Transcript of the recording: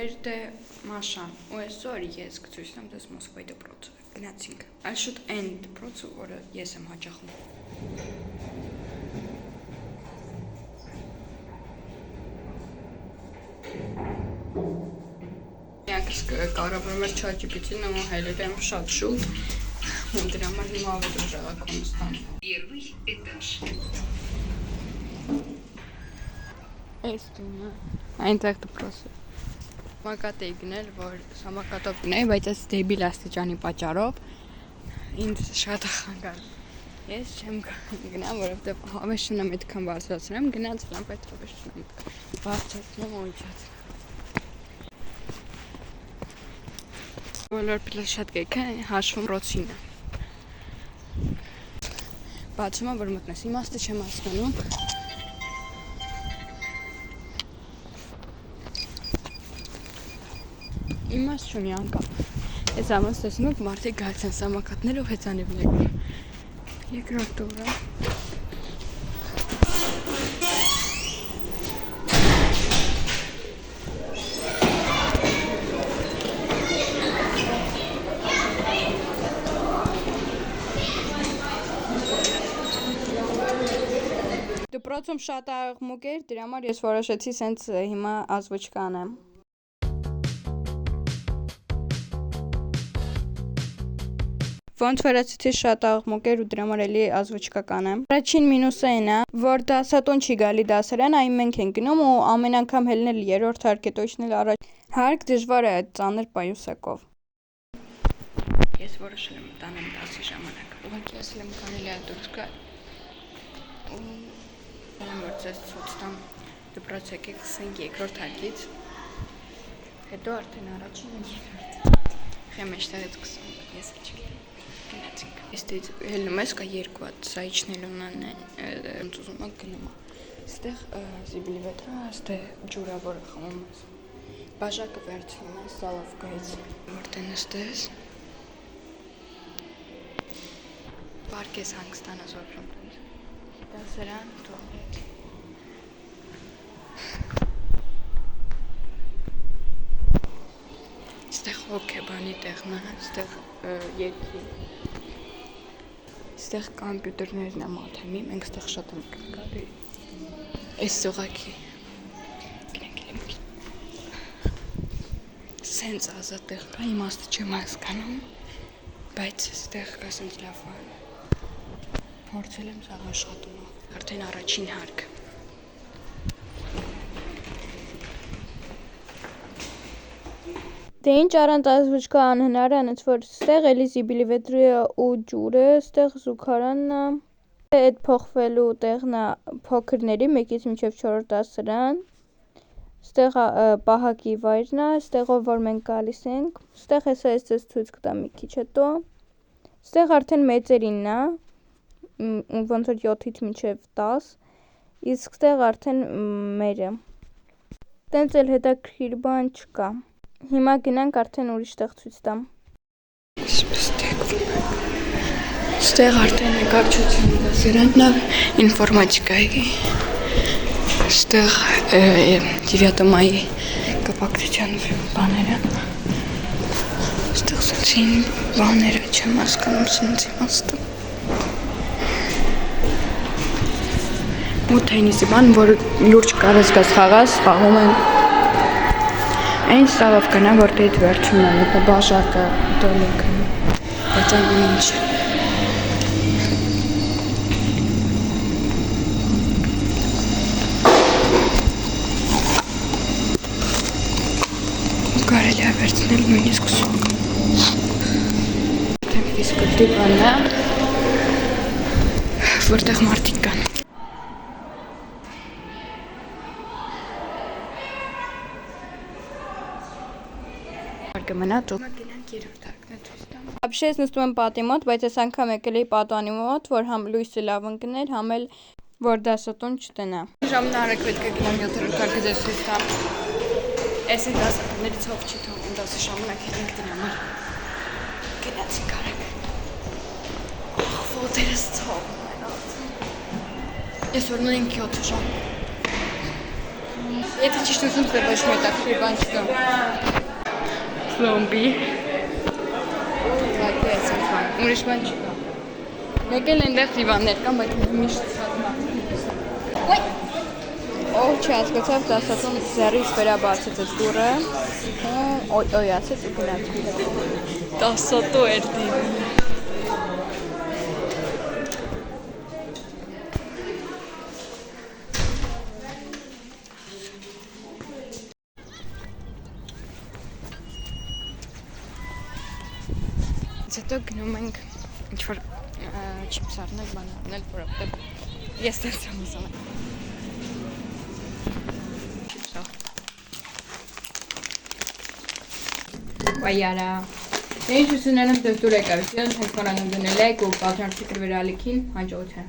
էր դե Մաշան, ու այսօր ես կցույց տամ դες Մոսկվայի դպրոցը, գնացինք, այլ շուտ այն դպրոցը, որը ես եմ հաճախում։ Կարևորում էր ChatGPT-ն ու հայրերը եմ շատ շուտ, ու դրա համար հիմա ավելի ուժեղակում ստանում։ Первый этаж. Այս տունը, այնտեղ դպրոցը։ Մակատ էի գնել, որ սամակատով գնեի, բայց այս դեբիլ աստիճանի պատճառով ինձ շատ խանգար։ Ես չեմ գնամ, որովհետև հավեսն եմ այդքան բարձրացնեմ, գնացել եմ, բայց հավեսն եմ բարձրացնեմ ու իջած։ Բոլոր շատ կեքը հաշվում ռոցինը։ Բացում եմ, որ մտնես, իմաստը չեմ հասկանում։ Իմաստ չունի անկամ։ Ես ամաս տեսնում եք մարդիկ գալիս են սամակատներով հեծանիվներով։ Երկրորդ տուրը։ Դպրոցում շատ աղմուկ էր, դրա համար ես որոշեցի սենց հիմա ազվոչկա անեմ։ Ոնց վերացեցի շատ աղմուկ էր ու դրա համար էլի ազվոչկա կանեմ։ Առաջին մինուսը այն է, որ դասատուն չի գալի դասարան, այն մենք ենք գնում ու ամեն անգամ հելնել երրորդ հարկ է տոչնել առաջ։ Հարկ դժվար է այդ ծանր պայուսակով։ Ես որոշել եմ տանեմ դասի ժամանակ։ Ուղղակի ասել եմ կարելի է դուրս գալ։ Ու որ ձեզ ցույց տամ դպրոց եկեք սկսենք երկրորդ հարկից։ Հետո արդեն առաջին ու երկրորդ։ Խեմ էստեղից սկսում, ես չգիտեմ։ Այստեղ հելնում ես կա երկու հատ, սա իջնելունն է, ուզում եք գնում է։ Այստեղ զիբլի վետրը, այստեղ ջուրավորը խմում ես։ Բաժակը վերցնում ես սալովկայից, որտեն նստես։ Պարկ ես հանգստանաս ոբշում տենց։ Դասարան, տուալետ։ Այստեղ հոգեբանի տեղն է, այստեղ երկի։ Այստեղ կամպյուտերներն եմ աթեմի, մենք այստեղ շատ ենք գալի։ Այս սողաքի։ Սենց ազատ տեղ կա, իմաստը չեմ հասկանում, բայց այստեղ կա սենց լավ բան։ Փորձել եմ սաղ աշխատում է, արդեն առաջին հարկ։ Դե ինչ առանց ազվոչկա անհնար է, անց որ ստեղ էլի զիբիլի վետրը ու ջուրը, ստեղ զուգարանն է, այդ փոխվելու տեղն է փոքրների 1-ից մինչև 4 դասարան, ստեղ պահակի վայրն է, ստեղով որ մենք գալիս ենք, ստեղ հեսա ես ձեզ ցույց կտամ մի քիչ հետո, ստեղ արդեն մեծերինն է, ոնց որ 7-ից մինչև 10, իսկ ստեղ արդեն մերը, տենց էլ հետաքրքիր բան չկա։ Հիմա գնանք արդեն ուրիշ տեղ ցույց տամ։ Ստեղ արդեն նկարչության դասարանն է, ինֆորմատիկայի։ Ստեղ 9 մայի կապակցության բաները։ Ստեղ սենցին բաները չեմ հասկանում սենց իմաստը։ Ու թենիսի բան, որ լուրջ կարես գաս խաղաս, խաղում են։ Այն սալովկան է, որ դեդ վերջում են, հետո բաժակը, դոլոքը, բայց այն ինչ։ Կարելի է վերցնել նույնիսկ սոկ։ Դեմ ֆիզկուլտի բանն է, որտեղ մարդիկ կան։ Մնա դու գնանք երրորդ հարկն է ցույց տամ։ Вообще ես նստում եմ պատի մոտ, բայց այս անգամ եկել էի պատանի մոտ, որ համ լույսը լավ ընկներ, համ էլ որ դասատուն չտնա։ Ժամն արեք պետք է գնամ 7-րդ հարկը ձեզ ցույց տամ։ Այս է դասատուներից հով չի թողում դասի ժամանակ ենք դրա համար։ Գնացինք արեք։ Ֆոտերս ցողում են արդեն։ Ես որ նույն 7 ժամ։ Եթե ճիշտ ուզում թե ոչ մի հետաքրքիր բան չկա։ Զոմբի։ Ուրիշ բան չկա։ Մեկ էլ այնտեղ դիվաններ կան, բայց միշտ շատ մարդիկ։ Օ, չհասկացավ, դասածուն ձեռից վերաբացեց այդ դուռը։ Օյ, ասեց ու գնաց։ Դասատու էր դիվան։ Հետո գնում ենք ինչ-որ չիպս առնել, բան առնել, որովհետև ես ստացամ ուսանա։ Չիպսա։ Վայարա։ Ինչ ուսուներում դուր եկավ, սյոն թեքվարանում դնել եք ու բաժանցի կրվեր ալիքին, հաջողություն։